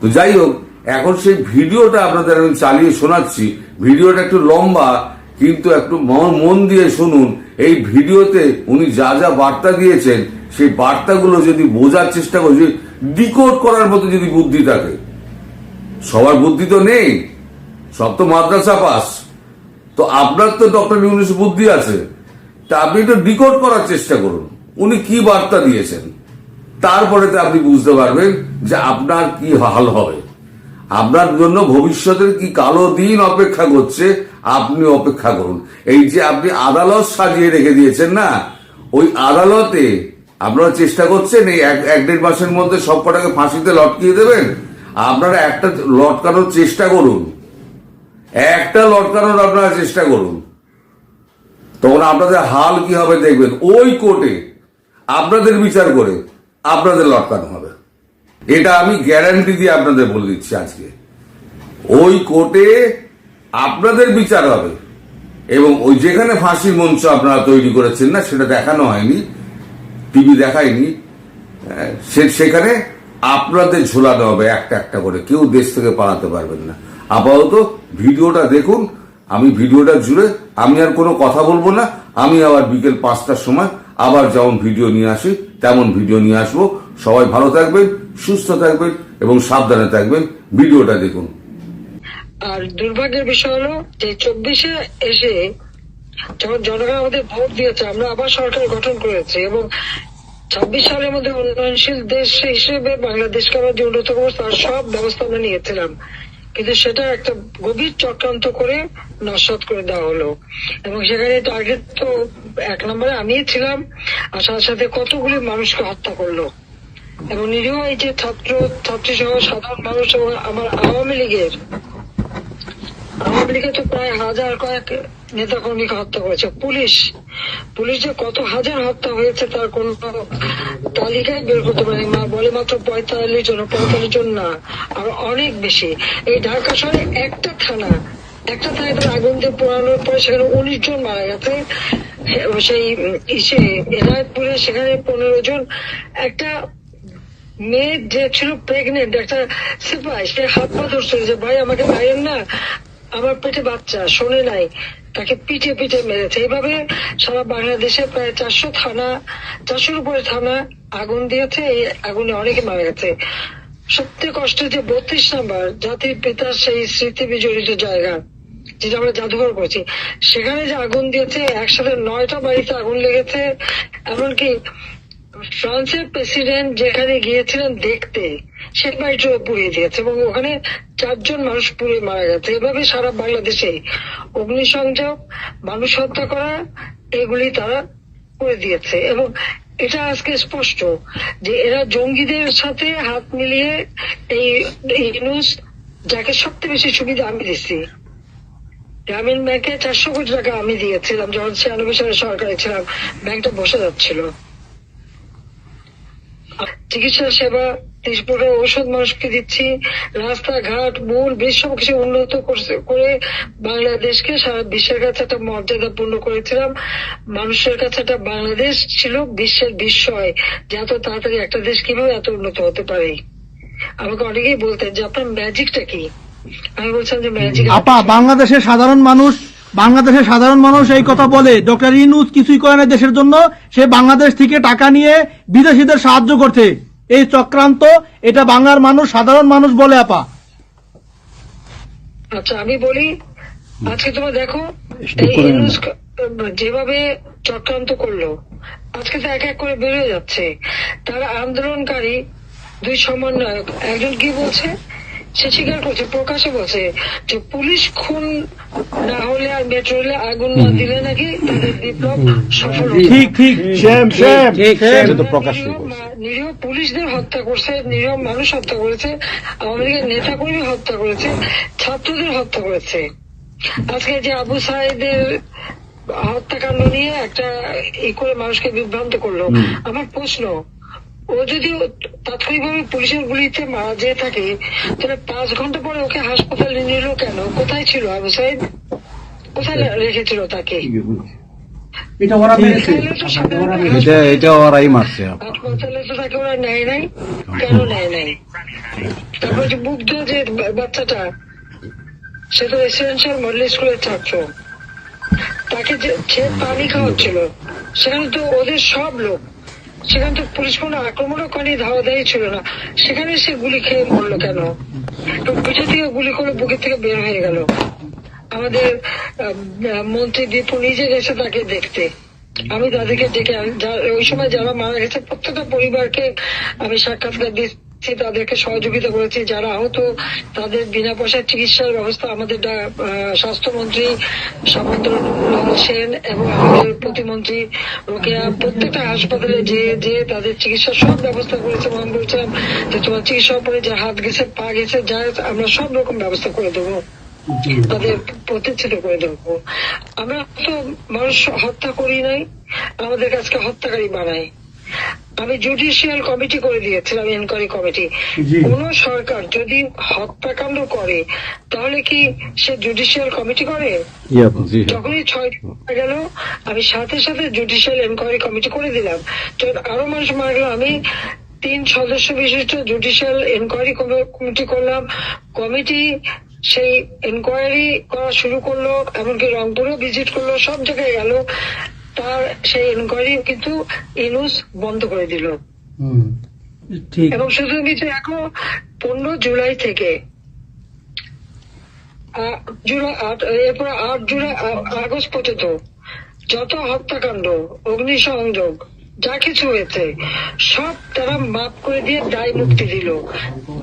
তো যাই হোক, এখন সেই ভিডিওটা আপনাদের আমি চালিয়ে শোনাচ্ছি। ভিডিওটা একটু লম্বা, কিন্তু একটু মন দিয়ে শুনুন। এই ভিডিওতে উনি যা যা বার্তা দিয়েছেন, সেই বার্তাগুলো যদি বোঝার চেষ্টা করি, যদি ডিকোড করার মতো যদি বুদ্ধি থাকে, সবার বুদ্ধি তো নেই, সব তো মাদ্রাসা পাস। তো আপনার তো ডক্টর ইউনূস বুদ্ধি আছে, তা আপনি একটু ডিকোড করার চেষ্টা করুন উনি কি বার্তা দিয়েছেন। তারপরে তো আপনি বুঝতে পারবেন যে আপনার কি হাল হবে। আপনার জন্য ভবিষ্যতের কি কালো দিন অপেক্ষা করছে, আপনি অপেক্ষা করুন। এই যে আপনি আদালত সাজিয়ে রেখে দিয়েছেন না, ওই আদালতে আপনারা চেষ্টা করছেন এই এক দেড় মাসের মধ্যে সব কটাকে ফাঁসিতে লটকিয়ে দেবেন। আপনারা একটা লটকানোর চেষ্টা করুন, একটা লটকানোর আপনারা চেষ্টা করুন, তখন আপনাদের হাল কি হবে দেখবেন। ওই কোর্টে আপনাদের বিচার করে আপনাদের লটকানো হবে, এটা আমি গ্যারান্টি দিয়ে আপনাদের বলে দিচ্ছি আজকে। ওই কোর্টে আপনাদের বিচার হবে, এবং ওই যেখানে ফাঁসির মঞ্চ আপনারা তৈরি করেছেন না, সেটা দেখানো হয়নি, টিভি দেখায়নি, সেখানে আপনাদের ঝোলানো হবে একটা একটা করে, কেউ দেশ থেকে পালাতে পারবেন না। আপাতত ভিডিওটা দেখুন। আমি ভিডিওটা জুড়ে আমি আর কোনো কথা বলবো না। আমি আবার বিকেল 5টার সময় আবার যেমন ভিডিও নিয়ে আসি তেমন ভিডিও নিয়ে আসবো। সবাই ভালো থাকবেন, সুস্থ থাকবেন এবং সাবধানে থাকবেন। ভিডিওটা দেখুন। আর দুর্ভাগ্যের বিষয় হলো যে 24-এ এসে যখন জনগণ আমাদের ভোট দিয়েছে, আমরা আবার সরকার গঠন করেছি এবং 26 সালের মধ্যে উন্নয়নশীল দেশ হিসেবে বাংলাদেশকে আমরা যে উন্নত করবো তার সব ব্যবস্থা আমরা নিয়েছিলাম, কিন্তু সেটা একটা গভীর চক্রান্ত করে নস্যাৎ করে দেওয়া হলো। এবং সেখানে টার্গেট তো 1 নম্বরে আমিই ছিলাম, আর সাথে সাথে কতগুলি মানুষকে হত্যা করলো। এবং নিরীহ এই যে ছাত্রী সহ সাধারণ মানুষ এবং আমার আওয়ামী লীগের তো প্রায় কয়েক নেতা কর্মীকে হত্যা করেছে পুলিশ যে কত হাজার হত্যা হয়েছে তার কোন তালিকায় বের করতে পারেনি। বলে মাত্র 45 জন না, আর অনেক বেশি। এই ঢাকা শহরে একটা থানায় আগুন দিয়ে পোড়ানোর পরে সেখানে 19 জন মারা গেছে। সেই এনায়তপুরে সেখানে 15 জন। একটা মেয়ে যে ছিল প্রেগনেন্ট, একটা সিপাহি, সে হাত পা ধরছিল যে ভাই আমাকে মারেন না, আমার পেটে বাচ্চা, শোনে নাই, তাকে পিঠে মেরেছে। এইভাবে সারা বাংলাদেশে প্রায় 400-র উপরে থানা আগুন দিয়েছে। এই আগুনে অনেকে মারা গেছে। সবথেকে কষ্ট যে 32 নম্বর জাতির পিতার সেই স্মৃতি বিজড়িত জায়গা, যেটা আমরা জাদুঘর করছি, সেখানে যে আগুন দিয়েছে, একসাথে 9টা বাড়িতে আগুন লেগেছে। এমনকি ফ্রান্সের প্রেসিডেন্ট যেখানে গিয়েছিলেন দেখতে, সে বাড়িটাও পুড়িয়ে দিয়েছে এবং ওখানে 4 জন মানুষ পুড়ে মারা গেছে। এভাবে সারা বাংলাদেশে অগ্নিসংযোগ, মানুষ হত্যা করা, এগুলি তারা করে দিয়েছে। এবং এটা আজকে স্পষ্ট যে এরা জঙ্গিদের সাথে হাত মিলিয়ে এই ইউনূস, যাকে সবচেয়ে বেশি সুবিধা আমি দিচ্ছি, গ্রামীণ ব্যাংকে 400 কোটি টাকা আমি দিয়েছিলাম যখন 96 সালে সরকারে ছিলাম, ব্যাংকটা বসে যাচ্ছিল। চিকিৎসা সেবা, 30 প্রকার ঔষধ মানুষকে দিচ্ছি, রাস্তাঘাট, মূল ব্রিজ সবকিছু উন্নত করে বাংলাদেশকে সারা বিশ্বের কাছে একটা মর্যাদাপূর্ণ করেছিলাম। মানুষের কাছে একটা বাংলাদেশ ছিল বিশ্বের বিস্ময়, যে এত তাড়াতাড়ি একটা দেশ কিভাবে এত উন্নত হতে পারে। আমাকে অনেকেই বলতেন যে আপনার ম্যাজিকটা কি। আমি বলছিলাম যে ম্যাজিক আপা, বাংলাদেশের সাধারণ মানুষ এই কথা বলে ডক্টর ইউনূস কিছুই করে না দেশের জন্য, সে বাংলাদেশ থেকে টাকা নিয়ে বিদেশিদের সাহায্য করছে। এই চক্রান্ত, এটা বাংলার মানুষ, সাধারণ মানুষ বলে আপা। আচ্ছা আমি বলি, আজকে তোমরা দেখো ইউনূস যেভাবে চক্রান্ত করলো, আজকে তো এক এক করে বেরিয়ে যাচ্ছে। তারা আন্দোলনকারী 2 সমন্বয়ক, একজন কি বলছে, সে স্বীকার করছে, প্রকাশে বলছে যে পুলিশ খুন না হলে আর মেট্রো রেলে আগুন না দিলে নাকি তাদের বিপ্লব সফল হবে। নিরীহ পুলিশদের হত্যা করছে, নিরীহ মানুষ হত্যা করেছে, আওয়ামী লীগের নেতা কর্মী হত্যা করেছে, ছাত্রদের হত্যা করেছে। আজকে যে আবু সাইদের হত্যাকাণ্ড নিয়ে একটা করে মানুষকে বিভ্রান্ত করলো। আমার প্রশ্ন, ও যদি তাৎক্ষণিকভাবে পুলিশের গুলিতে মারা যেয়ে থাকে, তাহলে 5 ঘন্টা পরে ওকে হাসপাতালে নিল কেন? কোথায় ছিল আবু সাইদ? কোথায় রেখেছিল তাকে? এটা ওরাই মারছে। হাসপাতালে তো তাকে ওরা নেয় নাই। কেন নেয় নাই? তারপর যে মুগ্ধ যে বাচ্চাটা, সে তো রেসিডেন্সিয়াল মডেল স্কুলের ছাত্র, তাকে যে সে পানি খাওয়াচ্ছিল, সেখানে তো ওদের সব লোক, সেখানে তো পুলিশ কোনো আক্রমণও করেনি, ধাওয়া দেয় ছিল না, সেখানে সে গুলি খেয়ে মরলো কেন? পিঠে থেকে গুলি করে বুকের থেকে বের হয়ে গেল। আমাদের মন্ত্রী দীপু নিজে গেছে তাকে দেখতে, আমি তাদেরকে ডেকে ওই সময় যারা মারা গেছে প্রত্যেকটা পরিবারকে আমি সাক্ষাৎকার দিচ্ছি, তাদেরকে সহযোগিতা করেছি। যারা আহত তাদের বিনা পয়সায় চিকিৎসার ব্যবস্থা আমাদের স্বাস্থ্যমন্ত্রী সামন্ত সেন এবং আমাদের প্রতিমন্ত্রী রোকেয়া প্রত্যেকটা হাসপাতালে যে তাদের চিকিৎসার সব ব্যবস্থা করেছে। আমি বলছিলাম যে তোমার চিকিৎসার পরে যে হাত গেছে, পা গেছে, যা আমরা সব রকম ব্যবস্থা করে দেবো, তাদের প্রতিষ্ঠিত করে দেবো। আমরা তো মানুষ হত্যা করি নাই, আমাদের কাছকে হত্যাকারী বানাই। আমি জুডিশিয়াল কমিটি করে দিয়েছিলাম, এনকোয়ারি কমিটি। কোন সরকার যদি হত্যাকাণ্ড করে তাহলে কি সে জুডিশিয়াল কমিটি করে? যখনই 6 গেল আমি সাথে সাথে জুডিশিয়াল এনকোয়ারি কমিটি করে দিলাম। আরো মানুষ মারা গেল, আমি 3 সদস্য বিশিষ্ট জুডিশিয়াল এনকোয়ারি কমিটি করলাম। কমিটি সেই এনকোয়ারি করা শুরু করলো, এমনকি রংপুরেও ভিজিট করলো, সব জায়গায় গেল। তার সেই এনকোয়ারি কিন্তু ইউনূস বন্ধ করে দিল। এবং শুধু এখন 15 জুলাই থেকে এরপর 8 জুলাই আগস্ট পর্যন্ত যত হত্যাকাণ্ড, অগ্নিসংযোগ, যা কিছু হয়েছে সব তারা মাফ করে দিয়ে দায় মুক্তি দিল।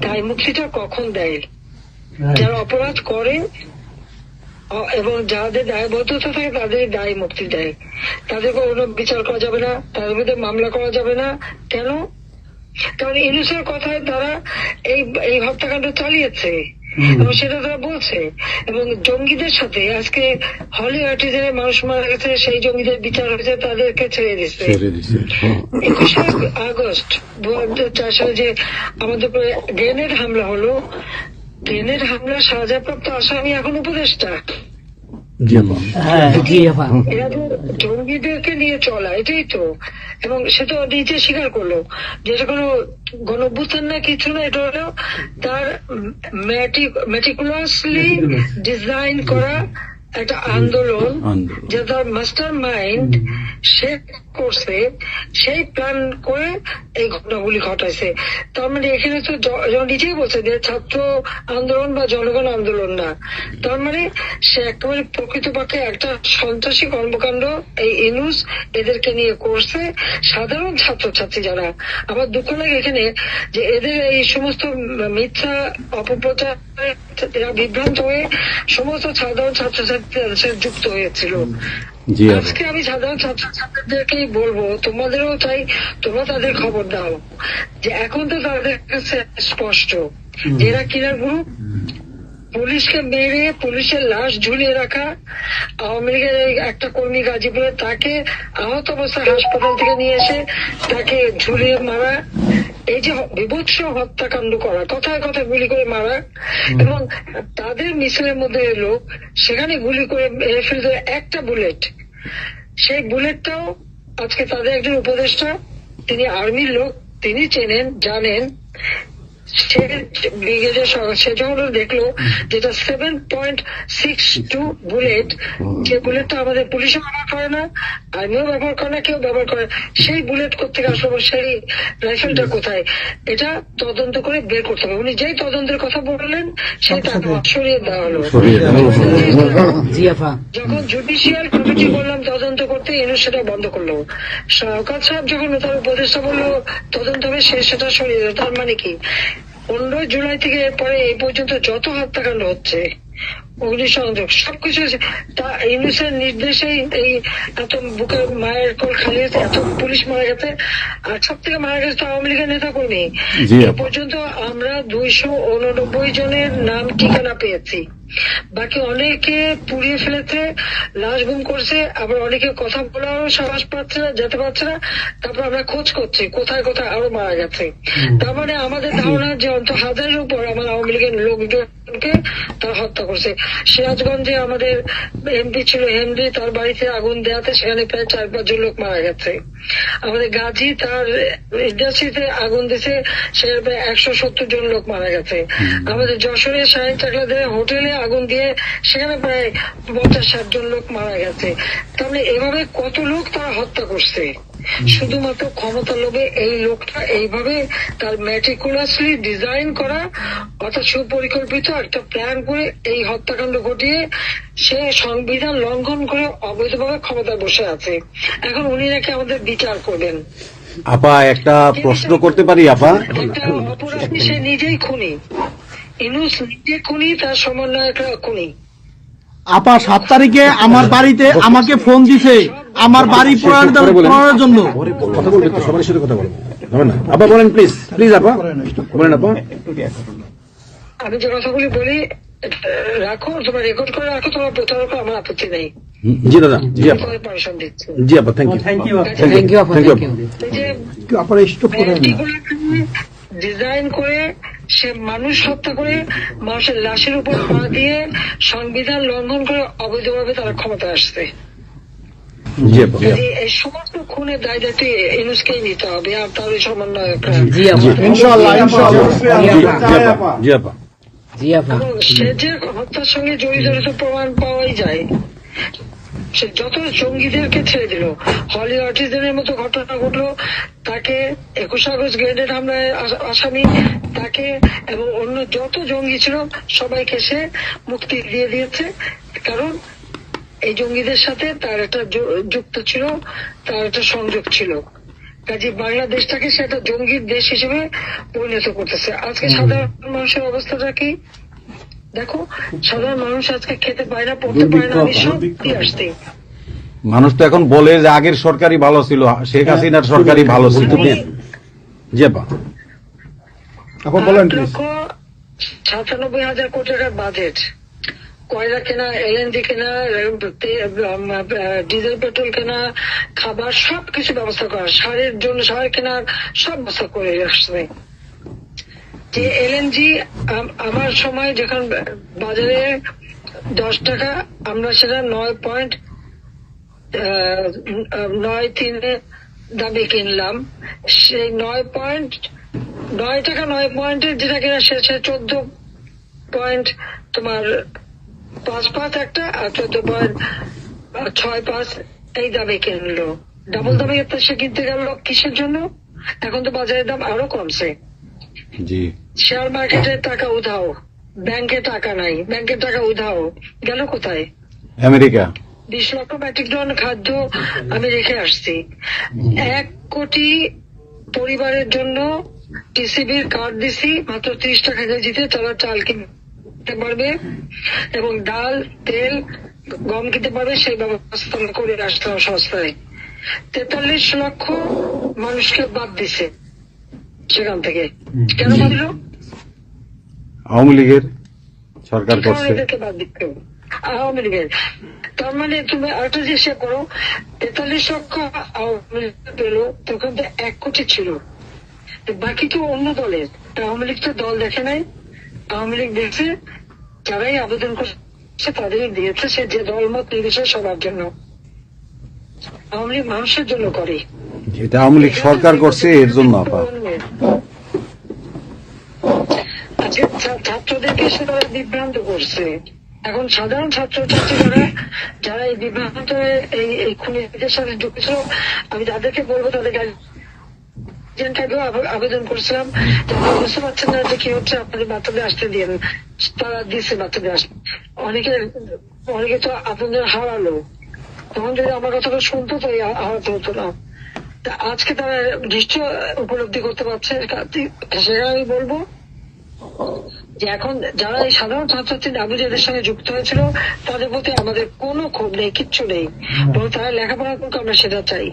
দায় মুক্তিটা কখন দেয়? যারা অপরাধ করে এবং যাদের দায়বদ্ধতা থাকে তাদের দায় মুক্তি দেয়। তাদের কোনো বিচার করা যাবে না, তাদের মধ্যে মামলা করা যাবে না। কেন? কারণ ইউনূসের কথায় তারা এই হত্যাকাণ্ড চালিয়েছে এবং সেটা তারা বলছে। এবং জঙ্গিদের সাথে আজকে হলি আর্টিজানের মানুষ মারা গেছে, সেই জঙ্গিদের বিচার হয়েছে, তাদেরকে ছেড়ে দিচ্ছে। 21শে আগস্ট 2004 সালে যে আমাদের উপরে গ্রেনেড হামলা হলো, গ্রেনেড হামলা সাজাপ্রাপ্ত আসামি এখন উপদেষ্টা। এরা তো জঙ্গিদেরকে নিয়ে চলা, এটাই তো। এবং সেটা নিজে স্বীকার করলো যে এটা কোনো গণঅভ্যুত্থান না, কিছু না, এটা হলো তার মেটিকুলাসলি ডিজাইন করা একটা আন্দোলন, যে তার মাস্টার মাইন্ড সে করছে, সেই প্ল্যান করে এই ঘটনাগুলি ঘটাইছে। তার মানে এখানে তো নিজেই বলছে যে ছাত্র আন্দোলন বা জনগণ আন্দোলন না। তার মানে সে একেবারে প্রকৃতপক্ষে একটা সন্ত্রাসী কর্মকাণ্ড এই ইউনূস এদেরকে নিয়ে করছে। সাধারণ ছাত্রছাত্রী যারা, আমার দুঃখ লাগে এখানে যে এদের এই সমস্ত মিথ্যা অপপ্রচার বিভ্রান্ত হয়ে সমস্ত সাধারণ ছাত্রছাত্রীদের সাথে যুক্ত হয়েছিল। আজকে আমি সাধারণ ছাত্রছাত্রীদেরকেই বলবো, তোমাদেরও চাই তোমরা তাদের খবর দাও যে এখন তো তাদের কাছে স্পষ্ট যে এরা কিনার গ্রুপ। পুলিশকে মেরে পুলিশের লাশ ঝুলিয়ে রাখা, আওয়ামী লীগের একটা কর্মী গাজীপুরে তাকে আহত অবস্থায় হাসপাতাল থেকে নিয়ে এসে তাকে ঝুলিয়ে মারা, এই যে বিভৎস হত্যাকাণ্ড করা, কথায় কথায় গুলি করে মারা, এবং তাদের মিছিলের মধ্যে এলো সেখানে গুলি করে মেরে ফেলতে একটা বুলেট, সেই বুলেটটাও আজকে তাদের একজন উপদেষ্টা, তিনি আর্মির লোক, তিনি চেনেন, জানেন। সে ব্রিগেডের সে যখন দেখলো যেটা 7.62 বুলেট, যে বুলেটটা আমাদের পুলিশও ব্যবহার করে না, আর্মিও ব্যবহার করে না, কেউ ব্যবহার করে, সেই বুলেট কোথেকে আসলো, সেই রাইফেলটা কোথায়, এটা তদন্ত করে বের করতে হবে। উনি যেই তদন্তের কথা বললেন সেই তাকে সরিয়ে দেওয়া হলো। যখন জুডিশিয়াল কমিটি বললাম তদন্ত করতে, ইউনূস সেটা বন্ধ করলো। শওকত সাহেব যখন তার উপদেষ্টা বললো তদন্ত হবে, সে সেটা সরিয়ে দিল। তার মানে কি 15 জুলাই থেকে এরপরে এই পর্যন্ত যত হত্যাকাণ্ড হচ্ছে, অগ্নিসংযোগ, সবকিছু ইউনূসের নির্দেশেই এই এত বুকের মায়ের কোল খালি হয়েছে, এত পুলিশ মারা গেছে, আর সব থেকে মারা গেছে তো আওয়ামী লীগের নেতা কর্মী। এ পর্যন্ত আমরা 289 জনের নাম ঠিকানা পেয়েছি। বাকি অনেকে পুড়িয়ে ফেলেছে, লাশ গুম করছে, আবার অনেকে কথা বলারও সাহস পাচ্ছে না, যেতে পারছে না। তারপর আমরা খোঁজ করছি কোথায় কোথায় আরো মারা গেছে। তার মানে আমাদের ধারণা যে অন্তত 1000-এর উপর আমার আওয়ামী লীগের লোকজন জনকে তারা হত্যা করছে। সিরাজগঞ্জে আমাদের এমপি ছিল হেনরি, তার বাড়িতে আগুন দেওয়াতে সেখানে প্রায় 4-5 জন লোক মারা গেছে। আমাদের গাজী তার ইন্ডাস্ট্রিতে আগুন দিছে, সেখানে প্রায় 170 জন লোক মারা গেছে। আমাদের যশোরে শাহিন চাকলাদের হোটেলে আগুন দিয়ে সেখানে প্রায় 50-60 জন লোক মারা গেছে। তাহলে এভাবে কত লোক তারা হত্যা করছে শুধুমাত্র ক্ষমতা লোভে। এই লোকটা এইভাবে তার ম্যাটিকুলাসলি ডিজাইন করা অর্থাৎ সুপরিকল্পিত একটা প্ল্যান করে এই হত্যাকাণ্ড ঘটিয়ে সে সংবিধান লঙ্ঘন করে অবৈধভাবে ক্ষমতায় বসে আছে। এখন উনি নাকি আমাদের বিচার করবেন। আপা একটা প্রশ্ন করতে পারি আপা? একটা অপরাধী, সে নিজেই খুনি। ইউনূস নিজে খুনি, তার সমন্বয়করা খুনি। আপা 7 তারিখে আমার বাড়িতে আমাকে ফোন দিছে আমার বাড়ি পোড়ানোর জন্য। কথা বলবেন তো, সবার সাথে কথা বলবো হবে না? আপা বলেন প্লিজ, প্লিজ আপা বলেন আপা। আমি যে কথাগুলি বলি রাখো, তোমরা রেকর্ড করে রাখো, তোমার প্রতারক আমার আপত্তি নেই। জি দাদা, জি আপা, পারমিশন দিচ্ছি। জি আপা, thank you, thank you thank you আপা। ডিজাইন করে সে মানুষ হত্যা করে মানুষের লাশের উপর পা দিয়ে সংবিধান লঙ্ঘন করে অবৈধভাবে তারা ক্ষমতায় আসছে। জি আপা, এই সমস্ত খুনের দায় দায়িত্ব ইউনূসকেই নিতে হবে আর তার ওই সমন্বয়করা। ইনশাআল্লাহ ইনশাআল্লাহ। জি আপা, এবং সে যে হত্যার সঙ্গে জড়িত প্রমাণ পাওয়াই যায়। সে যত জঙ্গিদেরকে ছেড়ে দিল, হলি আর্টিস্টদের মতো ঘটনা ঘটলো, তাকে 21 আগস্ট গ্রেনেড হামলায় আসামি তাকে এবং অন্য যত জঙ্গি ছিল সবাইকে সে মুক্তি দিয়ে দিয়েছে। কারণ এই জঙ্গিদের সাথে তার একটা যুক্ত ছিল, তার একটা সংযোগ ছিল। কাজে বাংলাদেশটাকে সে একটা জঙ্গির দেশ হিসেবে পরিণত করতেছে। আজকে সাধারণ মানুষের অবস্থাটা কি দেখো, সাধারণ মানুষ আজকে খেতে পায় না, পড়তে পায় না। আমি সব দিয়ে আসছি। মানুষ তো এখন বলে যে আগের সরকারই ভালো ছিল, শেখ হাসিনার সরকারই ভালো ছিল। জি আপা, 8,97,000 কোটি টাকার বাজেট, কয়লা কেনা, এলএনজি কেনা, ডিজেল পেট্রোল কেনা, খাবার সবকিছু ব্যবস্থা করা, সারের জন্য সার কেনার সব ব্যবস্থা করে আসছে। যে এলএনজি আমার সময় যখন বাজারে 10 টাকা, আমরা সেটা 9.93 দামে কিনলাম। সেই 9 টাকা 9 পয়েন্টের যেটা কিনা সে 14 তোমার 5 একটা আর 14.65 এই দামে কিনলো। ডাবল দামে সে কিনতে গেল কিসের জন্য? এখন তো বাজারের দাম আরো কমছে। জি, শেয়ার মার্কেটের টাকা উধাও, ব্যাংকে টাকা নাই, ব্যাংকের টাকা উধাও, গেল কোথায়? আমেরিকা। 20 লক্ষ মেট্রিক টন খাদ্য আমি রেখে আসছি। 1 কোটি পরিবারের জন্য টিসিবির কার্ড দিছি, মাত্র 30 টাকা কেজিতে তারা চাল কিনতে পারবে এবং ডাল, তেল, গম কিনতে পারবে। সেই ব্যবস্থা করে আসতাম সস্তায়। 43 লক্ষ মানুষকে বাদ দিছে সেখান থেকে। কেন বাঁধলো? আওয়ামী লীগের সরকার করছে। এদেরকে বাদ দিতে হবে আওয়ামী লীগের। তার মানে তুমি আরেকটা জিনিস করো, 43 লক্ষ আওয়ামী লীগ পেল, তখন তো 1 কোটি ছিল, বাকি তো অন্য দলের। আওয়ামী লীগ তো দল দেখে নাই, আওয়ামী লীগ দেখছে যারাই আবেদন করছে তাদেরই দিয়েছে, সে যে দল মত নির্বিশেষে সবার জন্য। আওয়ামী লীগ মানুষের জন্য করে, এটা আওয়ামী লীগ সরকার করছে এর জন্য আপা। ছাত্রদেরকে সে তারা বিভ্রান্ত করছে। এখন সাধারণ ছাত্রছাত্রীরা যারা এই বিভ্রান্ত এই খুনিদের সাথে যুক্ত ছিল, আমি তাদেরকে বলবো তাদের গার্জিয়ানটাকেও আবেদন করছিলাম যে বুঝতে পারছেন না যে কি হচ্ছে, আপনাদের বাচ্চাদের আসতে দিন। তারা দিচ্ছে বাচ্চাদের আসতে। অনেকে তো আপনাদের হারালো, তখন যদি আমার কথাটা শুনতো তো হারাতে হতো না। আজকে তারা নিশ্চয় উপলব্ধি করতে পারছে। সেটা আমি বলবো যে এখন যারা এই সাধারণ ছাত্রছাত্রী আবুজাদের সঙ্গে যুক্ত হয়েছিল তাদের প্রতি আমাদের কোনো ক্ষোভ নেই, কিচ্ছু নেই, বরং তারা লেখাপড়া করুক, আমরা সেটা চাই।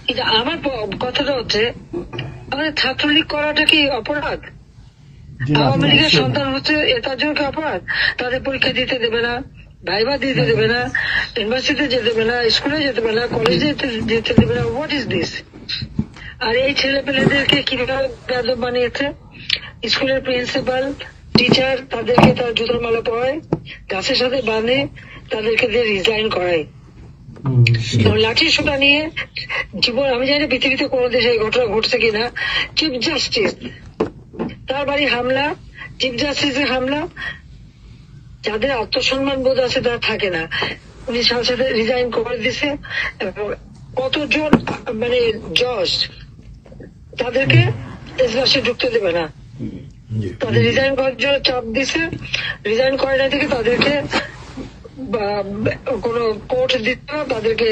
কিন্তু আমার কথাটা হচ্ছে, আমাদের ছাত্রলীগ করাটা কি অপরাধ? আওয়ামী লীগের সন্তান হচ্ছে তার জন্য কি অপরাধ? তাদের পরীক্ষা দিতে দেবে না, ভাইবা দিতে দেবে না, ইউনিভার্সিটিতে যেতে দেবে না, স্কুলে যেতে দেবে না, কলেজে যেতে দেবে না। What is this? আর এই ছেলে পেলেদেরকে কিভাবে বেয়াদব বানিয়েছে? স্কুলের প্রিন্সিপাল, টিচার, তাদেরকে তার জুতোর মালা পরায়, গাছের সাথে বাঁধে, তাদেরকে দিয়ে রিজাইন করায়। লাঠির সোটা নিয়ে জীবন, আমি জানি পৃথিবীতে কোনো দেশে এই ঘটনা ঘটছে কিনা, চিফ জাস্টিস তার বাড়ি হামলা, চিফ জাস্টিসের হামলা। যাদের আত্মসম্মান বোধ আছে তারা থাকে না, উনি সাথে সাথে রিজাইন করে দিছে। কতজন মানে জজ তাদেরকে এজলাসে ঢুকতে দেবে না, তাদের রিজাইন করার জন্য চাপ দিছে। রিজাইন করে না থেকে তাদেরকে কোন কোর্ট দিতে না, তাদেরকে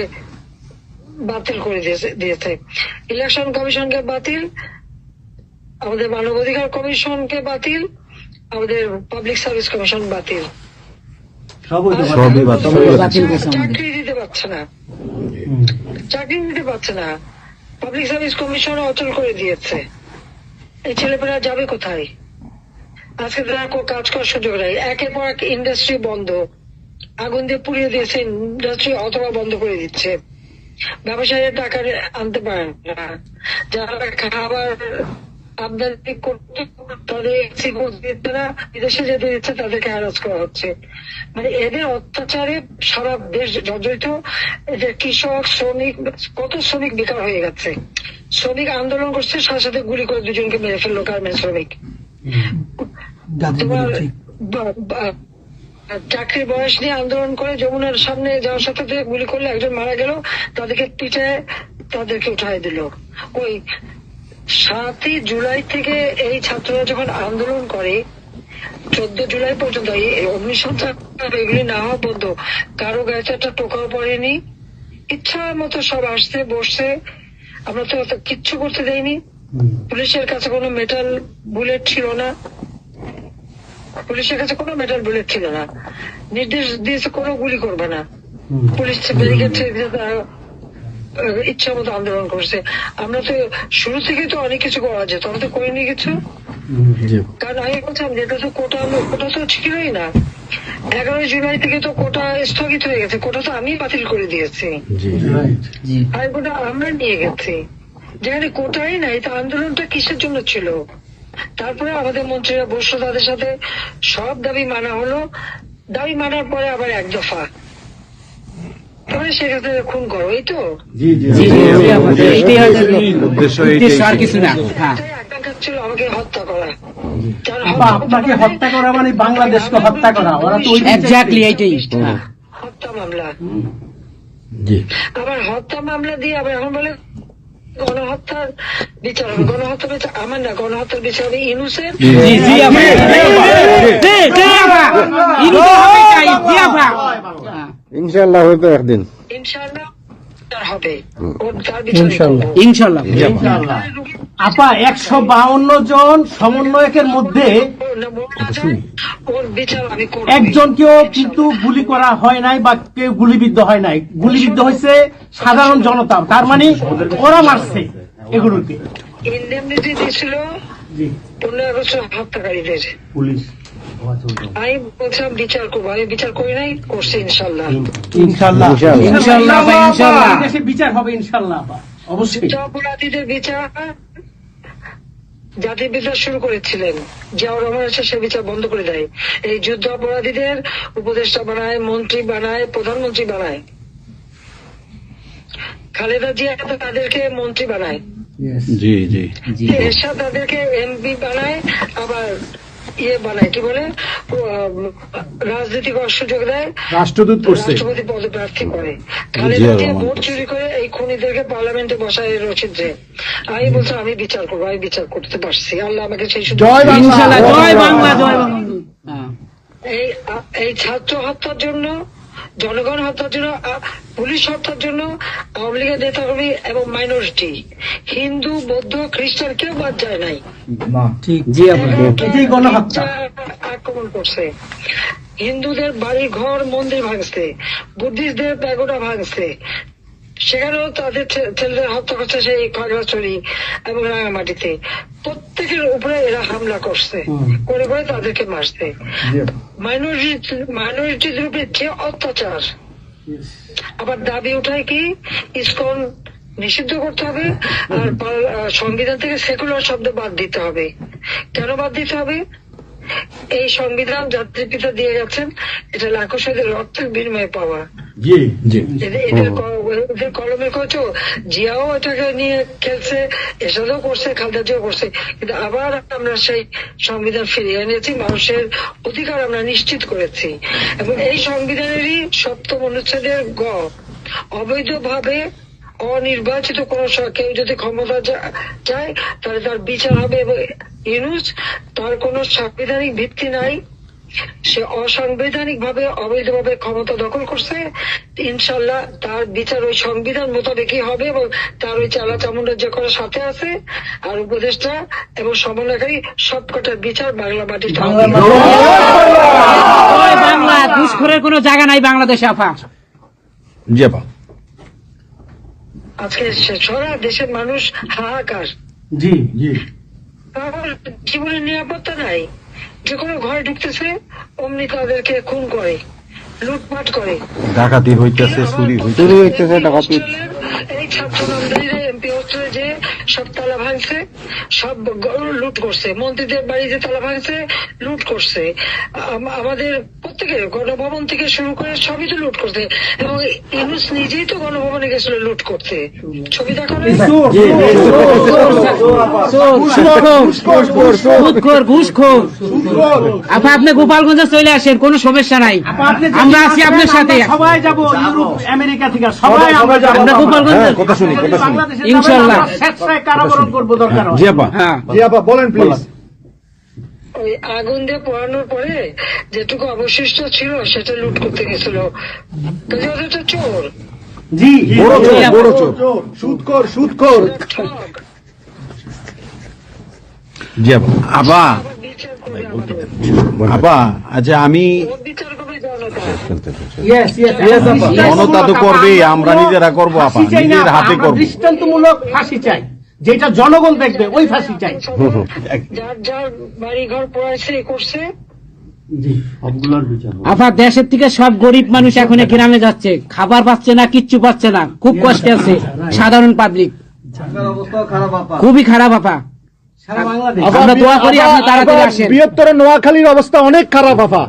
বাতিল করে দিয়েছে। ইলেকশন কমিশনকে বাতিল, আমাদের মানবাধিকার কমিশনকে বাতিল, আমাদের পাবলিক সার্ভিস কমিশন বাতিল। চাকরি দিতে পারছে না, চাকরি দিতে পারছে না। পাবলিক সার্ভিস কমিশন অচল করে দিয়েছে। এই ছেলেপেলেরা যাবে কোথায়? আজকে তারা কাজ করার সুযোগ নেই। একের পর এক ইন্ডাস্ট্রি বন্ধ, আগুন দিয়ে পুড়িয়ে দিয়েছে ইন্ডাস্ট্রি, অথবা বন্ধ করে দিচ্ছে। ব্যবসায়ীরা টাকা আনতে পারে না, যারা খাবার আমদানি করতে তাদের দিচ্ছে না, বিদেশে যেতে দিচ্ছে তাদেরকে হ্যারাস করা হচ্ছে। মানে এদের অত্যাচারে সারা দেশ জর্জরিত। এদের কৃষক, শ্রমিক, কত শ্রমিক বেকার হয়ে গেছে। শ্রমিক আন্দোলন করছে, সাথে সাথে গুলি করে দুজনকে মেরে ফেললো গার্মেন্টস শ্রমিক। তোমার চাকরির বয়স নিয়ে আন্দোলন করে যমুনার সামনে যাওয়ার সাথে গুলি করলে একজন মারা গেল, তাদেরকে পিটায় তাদেরকে উঠাই দিল। ওই 7ই জুলাই থেকে এই ছাত্ররা যখন আন্দোলন করে 14 জুলাই পর্যন্ত এই অগ্নিসংযোগ এগুলি না হওয়া পর্যন্ত কারো গায়ে একটা টোকাও পড়েনি। ইচ্ছা মতো সব আসছে বসছে, আমরা তো কিচ্ছু করতে দেয়নি। পুলিশের কাছে কোনো মেটাল বুলেট ছিল না, পুলিশের কাছে কোনো মেটাল বুলেট ছিল না। নির্দেশ দিয়েছে কোনো গুলি করবে না। পুলিশ ব্যারিকেড ইচ্ছা মতো আন্দোলন করছে। আমরা তো শুরু থেকে তো অনেক কিছু করা যেত, আমরা তো করিনি কিছু। কারণ আমি বলছিলাম যেটা তো কোটা তো ছিলই না। 11 জুলাই থেকে তো কোটা স্থগিত হয়ে গেছে, কোটা তো আমি বাতিল করে দিয়েছি, আর কোটা আমরা নিয়ে গেছি। যেখানে কোটাই নাই, তা আন্দোলনটা কিসের জন্য ছিল? তারপরে আমাদের মন্ত্রীরা বসলো, তাদের সাথে সব দাবি মানা হলো। দাবি মানার পরে আবার এক দফা, তাহলে সেক্ষেত্রে খুন করো, এই তো আকাঙ্ক্ষা ছিল আমাকে হত্যা করা। আপনাকে হত্যা করা মানে বাংলাদেশকে হত্যা করা, ওরা তো হত্যা মামলা। আবার হত্যা মামলা দিয়ে আবার এখন বলে গণহত্যার বিচার হবে। গণহত্যার বিচার আমার না, গণহত্যার বিচার হবে ইনুসের। ইনশাআল্লাহ হয়তো একদিন ইনশাআল্লাহ হবে, তার বিচার ইনশাআল্লাহ। আপা 152 জন সমন্বয়কের মধ্যে ওর বিচার আমি করব। একজনকেও কিন্তু গুলি করা হয় নাই বা কেউ গুলিবিদ্ধ হয় নাই, গুলিবিদ্ধ হয়েছে সাধারণ জনতা। তার মানে ওরা মারছে এগুলোকে। ইন্ডেমনিটি দিয়েছিল 15 আগস্ট হত্যাকারীদের পুলিশ। আমি বলছিলাম বিচার করবো, আমি বিচার করি নাই, করছি ইনশাল্লাহ। ইনশাআল্লাহ ইনশাআল্লাহ ইনশাআল্লাহ দেশে বিচার হবে ইনশাআল্লাহ। অবশ্যই অপরাধীদের বিচার, জাতির বিচার শুরু করেছিলেন জিয়াউর রহমান, সে বিচার বন্ধ করে দেয়। এই যুদ্ধ অপরাধীদের উপদেষ্টা বানায়, মন্ত্রী বানায়, প্রধানমন্ত্রী বানায়। খালেদা জিয়া তাদেরকে মন্ত্রী বানায়, এরশাদ তাদেরকে এমপি বানায়, আবার বানায় কি বলে রাজনীতি করার সুযোগ দেয়, রাষ্ট্রদূত করছে, রাষ্ট্রপতি পদে প্রার্থী করে। খালেদা জিয়া ভোট চুরি করে এই খুনিদেরকে পার্লামেন্টে বসায় রচিত্রে। আমি বলছি আমি বিচার করবো, আমি বিচার করতে পারছি, আল্লাহ আমাকে সেই সুযোগ। জয় বাংলা, জয় বাংলা, জয় বাংলা। এই ছাত্র হত্যার জন্য, জনগণ হত্যার জন্য, পুলিশ হত্যার জন্য আওয়ামী লীগের নেতাকর্মী এবং মাইনরিটি, হিন্দু, বৌদ্ধ, খ্রিস্টান কেউ বাদ যায় নাই। আক্রমণ করছে, হিন্দুদের বাড়ি ঘর মন্দির ভাঙছে, বুদ্ধিস্টদের প্যাগোডা ভাঙছে, সেখানেও তাদের ছেলেদের হত্যা করছে সেই খাগড়াছড়ি এবং রাঙামাটিতে। প্রত্যেকের উপরে এরা হামলা করছে, করে করে তাদেরকে মারছে। মাইনরিটিদের উপরে যে অত্যাচার। আবার দাবি উঠায় কি ইসকন নিষিদ্ধ করতে হবে, আর সংবিধান থেকে সেকুলার শব্দ বাদ দিতে হবে। কেন বাদ দিতে হবে? এই সংবিধান জাতির পিতা দিয়ে গেছেন, এটা লাখো শহীদের রক্তের বিনিময়ে পাওয়া। জি জি এদের কলমের কচু জিয়াও এটাকে নিয়ে খেলছে, এসবও করছে, খালদাজিও করছে, কিন্তু আবার আমরা সেই সংবিধান ফিরিয়ে এনেছি, মানুষের অধিকার আমরা নিশ্চিত করেছি। এবং এই সংবিধানেরই ৭ম অনুচ্ছেদের গ, অবৈধভাবে অনির্বাচিত কোন কেউ যদি ক্ষমতা চায় তাহলে তার বিচার হবে। এবং ইউনূস, তার কোন সাংবিধানিক ভিত্তি নাই, সে অসাংবিধানিক ভাবে অবৈধভাবে ক্ষমতা দখল করছে। ইনশাল্লাহ তার বিচার ওই সংবিধান মোতাবেকই হবে এবং তার ওই চালা চামুন্ডার যে করার সাথে আছে আর উপদেষ্টা এবং সমন্বয়কারী সবকটার বিচার বাংলা মাটিতে হবে। জয় বাংলা। ঘুষখোরের কোনো জায়গা নাই বাংলাদেশে আপা। জি আপা। আজকে সারা দেশের মানুষ হাহাকার, জি জি তারপর জীবনের নিরাপত্তা নাই, যে কোনো ঘরে ঢুকতেছে অমনি তাদেরকে খুন করে, লুটপাট করে, ডাকাতি হইতেছে, চুরি হইতেছে, ডাকাতি। এই ছাত্র নামদারিরা এমপি হোস্টেলে যে সব তালা ভাঙছে, সব লুট করছে, মন্ত্রীদের বাড়িতে তালা ভাঙছে, লুট করছে, আমাদের প্রত্যেকের গণভবন থেকে শুরু করে সবই তো লুট করছে। এবং ইউনূস নিজেই তো গণভবনে গেছিল লুট করতে, ছবি দেখো না? ঘুষখোর আপা, আপনি গোপালগঞ্জে চলে আসেন, কোনো সমস্যা নাই, আমরা আছি আপনার সাথে। সবাই যাবো ইউরোপ আমেরিকা থেকে, সবাই আমরা যাবো। আমরা গোপালগঞ্জে কথা শুনি ইনশাআল্লাহ স্বেচ্ছায় কারাবরণ করবো দরকার হয়। জি আপা। হ্যাঁ জি আপা বলেন প্লিজ। ওই আগুন দিয়ে পোড়ানোর পরে যেটুকু অবশিষ্ট ছিল সেটা লুট করতে গেছিল, কাজে ওদের তো চোর, জি বড় চোর। সুদখোর ঠক। জি আপা। আপা আবার বিচার করবে আমাদের, আপা আচ্ছা আমি ওর বিচার করবে জনতা। জনতা তো করবে, আমরা নিজেরা করবো আপা, নিজের হাতে করবো। দৃষ্টান্তমূলক ফাঁসি চাই, যেটা জনগণ দেখবে, ওই ফাঁসি চাই। যার যার বাড়ি ঘর পড়াইছে করছে, আপা দেশের থেকে সব গরিব মানুষ এখন গ্রামে যাচ্ছে, খাবার পাচ্ছে না, কিচ্ছু পাচ্ছে না, খুব কষ্টে আছে সাধারণ পাবলিক, খুবই খারাপ আপা। আমরা দোয়া করি আপনি তাড়াতাড়ি আসেন। বৃহত্তর নোয়াখালীর অবস্থা অনেক খারাপ আপা,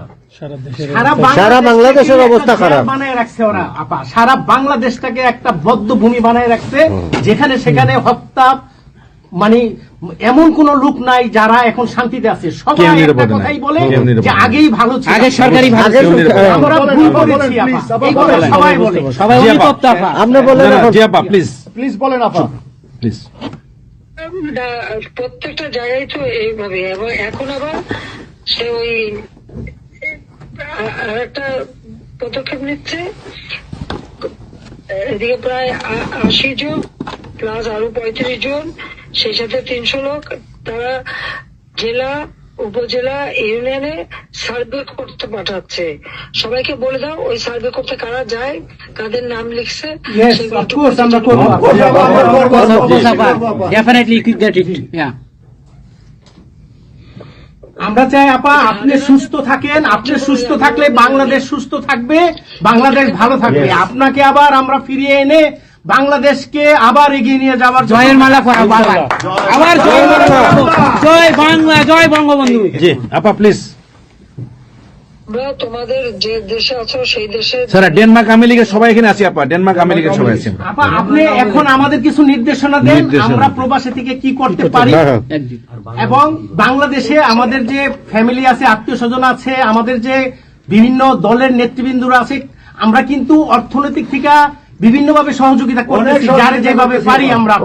সারা বাংলাদেশের অবস্থা খারাপ বানায় রাখছে ওরা আপা, সারা বাংলাদেশটাকে একটা বদ্ধ ভূমি বানায় রাখছে, যেখানে সেখানে হত্যা, মানে এমন কোন লোক নাই যারা এখন শান্তিতে আছে। সবাই একটা কথাই বলে যে আগেই ভালো ছিল, আগে সরকারি ভালো ছিল। আমরা ভুল করেছি আপা, এই কথা সবাই বলে, সবাই অনুতপ্ত আপা। আপনি বলেন জি আপা প্লিজ প্লিজ বলেন আপা প্লিজ। প্রত্যেকটা জায়গায় তো এইভাবে। এবং এখন আবার সে ওই আর একটা পদক্ষেপ নিচ্ছে, এদিকে প্রায় 80 জন প্লাস আরো 35 জন, সেই সাথে 300 লোক, তারা জেলা উপজেলা ইউনিয়নে সার্ভে করতে পাঠাচ্ছে। সবাইকে বলে দাও ওই সার্ভে করতে কারা যায়, কাদের নাম লিখছে, Definitely you get it. Yeah. আমরা চাই আপা আপনি সুস্থ থাকেন, আপনি সুস্থ থাকলে বাংলাদেশ সুস্থ থাকবে, বাংলাদেশ ভালো থাকবে। আপনাকে আবার আমরা ফিরিয়ে এনে বাংলাদেশকে আবার এগিয়ে নিয়ে যাওয়ার জয়ের মালা পরাবো আবার, আবার জয়ের মালা পরাবো। জয় বাংলা, জয় বঙ্গবন্ধু। জি আপা প্লিজ। আমরা তোমাদের যে দেশে আছো সেই দেশে স্যার ডেনমার্ক আমেরিকা সবাই এখানে আছি আপা, ডেনমার্ক আমেরিকা সবাই আছি। আপা আপনি এখন আমাদের কিছু নির্দেশনা দেন, আমরা প্রবাসী থেকে কি করতে পারি, এবং বাংলাদেশে আমাদের যে ফ্যামিলি আছে, আত্মীয় স্বজন আছে, আমাদের যে বিভিন্ন দলের নেতৃবৃন্দরা আছে, আমরা কিন্তু অর্থনৈতিক থেকে বিভিন্ন ভাবে সহযোগিতা করতেছি, যার যেভাবে পারি আমরা।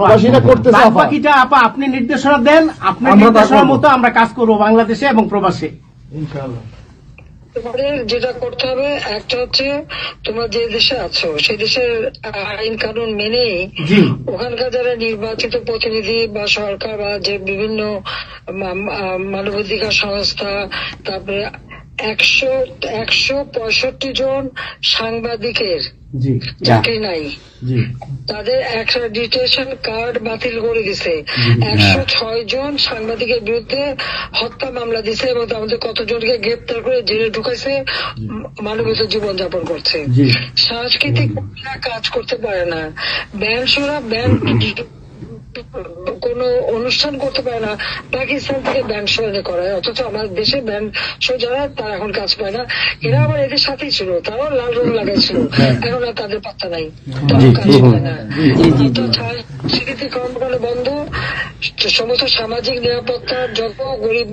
বাকিটা আপা আপনি নির্দেশনা দেন, আপনার নির্দেশনার মতো আমরা কাজ করবো বাংলাদেশে এবং প্রবাসে। তোমাদের যেটা করতে হবে, একটা হচ্ছে তোমরা যে দেশে আছো সেই দেশের আইন কানুন মেনে ওখানকার যারা নির্বাচিত প্রতিনিধি বা সরকার বা যে বিভিন্ন মানবাধিকার সংস্থা, তারপরে 165 জন সাংবাদিকের চাকরি নাই, তাদের অ্যাক্রেডিটেশন কার্ড বাতিল করে দিছে। 106 জন সাংবাদিকের বিরুদ্ধে হত্যা মামলা দিছে এবং আমাদের কতজনকে গ্রেপ্তার করে জেলে ঢুকাইছে, মানবিক জীবন যাপন করছে। সাংস্কৃতিক কাজ করতে পারে না, ব্যান্ড শোরা ব্যান্ড কোনো অনুষ্ঠান করতে পারে না, পাকিস্তান থেকে ব্যান্ড শো এনে করায়, অথচ আমাদের দেশে ব্যান্ড শো যারা তারা এখন কাজ পায় না। এরা আবার এদের সাথেই ছিল, তারাও লাল রং লাগাইছিল, এখন আর তাদের পাত্তা নাই, তারাও কাজ পায় না। স্বীকৃতি কর্মকাণ্ড বন্ধ, সমস্ত সামাজিক নিরাপত্তা, যত গরিব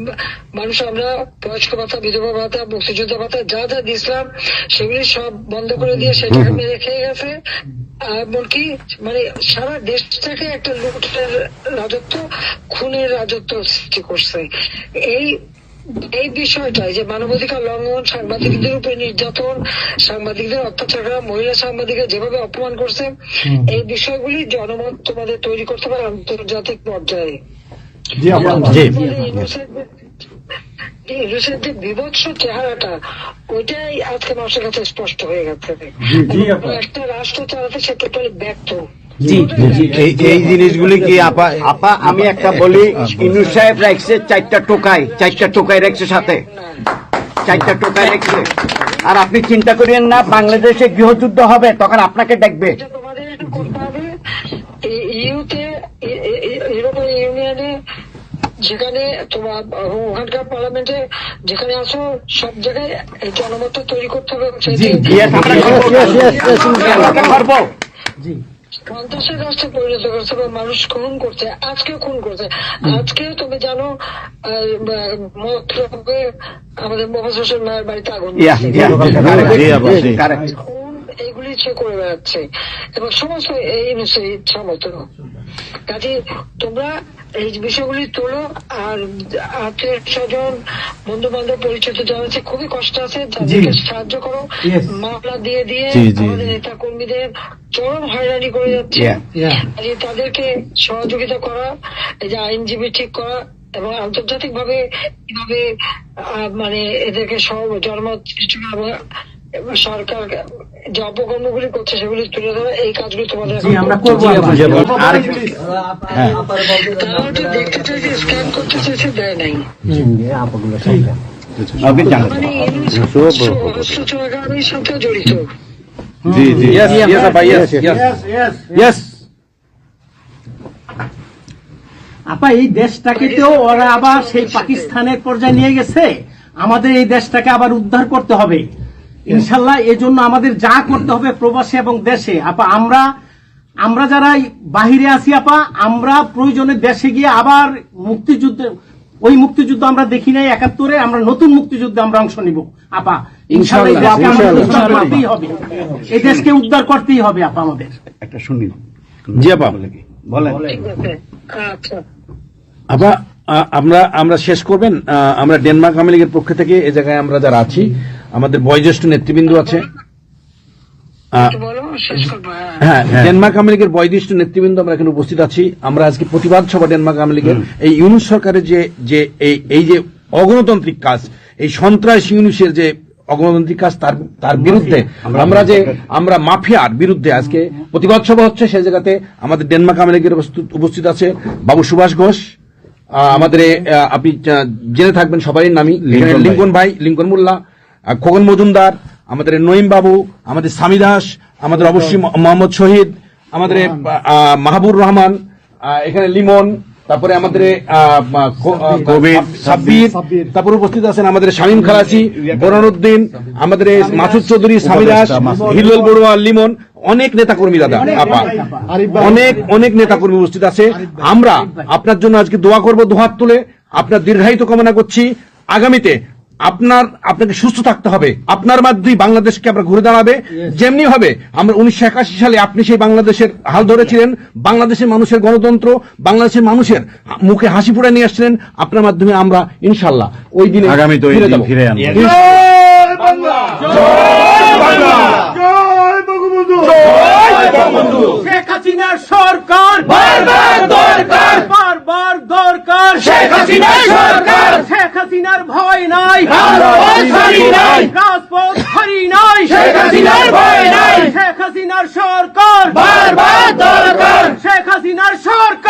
মানুষ আমরা বয়স্ক ভাতা, বিধবা ভাতা, মুক্তিযোদ্ধা ভাতা যা যা দিয়েছিলাম সেগুলি সব বন্ধ করে দিয়ে সেটা মেরে খেয়ে গেছে। এমনকি মানে সারা দেশটাকে একটা লুটের রাজত্ব, খুনের রাজত্ব সৃষ্টি করছে। এই বিষয়টাই যে মানবাধিকার লঙ্ঘন, সাংবাদিকদের উপরে নির্যাতন, সাংবাদিকদের অত্যাচার করা, মহিলা সাংবাদিকরা যেভাবে অপমান করছে, এই বিষয়গুলি জনমত তোমাদের তৈরি করতে পারে আন্তর্জাতিক পর্যায়ে। ইউনুসের যে বিভৎস চেহারাটা, ওইটাই আজকে মানুষের কাছে স্পষ্ট হয়ে গেছে। একটা রাষ্ট্র চালাতে সে টোটালি ব্যর্থ। এই জিনিসগুলি কি আপা আপা আমি একটা বলি, ইউনূস সাহেব রাখছে 4টা টোকাই রাখছে, সাথে 4টা টোকাই রাখছে। আর আপনি চিন্তা করিয়েন না, বাংলাদেশে গৃহযুদ্ধ হবে তখন আপনাকে দেখবে। তোমাদের এটা করতে হবে, ইউরোপিয়ান ইউনিয়নে যেখানে তোমার ওখানকার পার্লামেন্টে যেখানে আসো, সব জায়গায় এই জনমত তৈরি করতে হবে। সন্ত্রাসের রাষ্ট্রে পরিণত করছে বা মানুষ খুন করছে, আজকেও খুন করছে। আজকেও তুমি জানো আমাদের মোহাম্মদ হোসেন মায়ের বাড়িতে আগুন, এইগুলি সে করে বেড়াচ্ছে এবং সমস্ত এই ইচ্ছা মতো। কাজে তোমরা এই বিষয়গুলি তোলো, আর আত্মীয় স্বজন, বন্ধু বান্ধব, পরিচিত যারা আছে খুবই কষ্ট আছে, তাদেরকে সাহায্য করো। মামলা দিয়ে আমাদের নেতা কর্মীদের চরম হয়রানি করে যাচ্ছে, তাদেরকে সহযোগিতা করা, এই যে আইনজীবী ঠিক করা এবং আন্তর্জাতিক ভাবে কিভাবে মানে এদেরকে সব জনমত সৃষ্টি করা, সরকার যে অপকর্মগুলি করছে সেগুলি তুলে ধরা, এই কাজগুলি তোমাদের দেখতে চাইছে, স্ক্যান করতে চাইছে, দেয় নাই। মানে অস্ত্র চোরাকারীর সাথে জড়িত। আপা এই দেশটাকে তো ওরা আবার সেই পাকিস্তানের পর্যায়ে নিয়ে গেছে, আমাদের এই দেশটাকে আবার উদ্ধার করতে হবে ইনশাল্লাহ। এই জন্য আমাদের যা করতে হবে প্রবাসী এবং দেশে, আপা আমরা যারা বাহিরে আছি আপা, আমরা প্রয়োজনে দেশে গিয়ে আবার ওই মুক্তিযুদ্ধ আমরা দেখি নাই 71-এ, আমরা নতুন মুক্তিযুদ্ধে আমরা অংশ নিব আপা ইনশাল্লাহ। এই দেশকে উদ্ধার করতেই হবে আপা আমাদের। একটা শুনি। জি আপা বলেন। আচ্ছা আপা, আমরা শেষ করবেন। আমরা ডেনমার্ক আওয়ামী লীগের পক্ষ থেকে এই জায়গায় আমরা যারা আছি, আমাদের বয়োজ্যেষ্ঠ নেতৃবৃন্দ আছে। হ্যাঁ, ডেনমার্ক আওয়ামী লীগের বয়োজ্যেষ্ঠ নেতৃবৃন্দ আমরা এখানে উপস্থিত আছি। আমরা আজকে প্রতিবাদ সভা ডেনমার্ক আওয়ামী লীগের এই ইউনুস সরকারের যে এই যে অগণতান্ত্রিক কাজ, এই সন্ত্রাস ইউনুসের যে অগণতান্ত্রিক কাজ, তার বিরুদ্ধে আমরা মাফিয়ার বিরুদ্ধে আজকে প্রতিবাদ সভা হচ্ছে। সেই জায়গাতে আমাদের ডেনমার্ক আওয়ামী লীগের উপস্থিত আছে বাবু সুভাষ ঘোষ, আমাদের আপনি জেনে থাকবেন সবাই নামই, লিঙ্কন ভাই, লিঙ্কন মোল্লা, খোকন মজুমদার, আমাদের নঈম বাবু, আমাদের সামি দাস, আমাদের অবশ্যই মোহাম্মদ শহীদ, আমাদের মাহবুর রহমান, এখানে লিমন, তারপরে আমাদের সাব্বির, তারপরে উপস্থিত আছেন আমাদের শামীম খালাসি, বোরানুদ্দিন, আমাদের মাসুদ চৌধুরী, সামি দাস, হিলুল বড়ুয়া, লিমন, অনেক নেতাকর্মী দাদা আপা, অনেক নেতাকর্মী উপস্থিত আছে। আমরা আপনার জন্য আজকে দোয়া করব, দুহাত তুলে আপনার দীর্ঘায়িত কামনা করছি। আগামীতে আপনাকে সুস্থ থাকতে হবে, আপনার মাধ্যমেই বাংলাদেশকে আমরা ঘুরে দাঁড়াবে। যেমনি হবে আমরা 1981 সালে আপনি সেই বাংলাদেশের হাল ধরেছিলেন, বাংলাদেশের মানুষের গণতন্ত্র, বাংলাদেশের মানুষের মুখে হাসি ফুটে নিয়ে আসছিলেন, আপনার মাধ্যমে আমরা ইনশাল্লাহ ওই দিনে আগামীতে ফিরে আনবো। শেখ হাসিনার সরকার বারবার দরকার, শেখ হাসিনার সরকার, শেখ হাসিনার ভয় নাই, রাজপথ ছাড়ি নাই, শেখ হাসিনার ভয় নাই, শেখ হাসিনার সরকার বারবার দরকার, শেখ হাসিনার সরকার।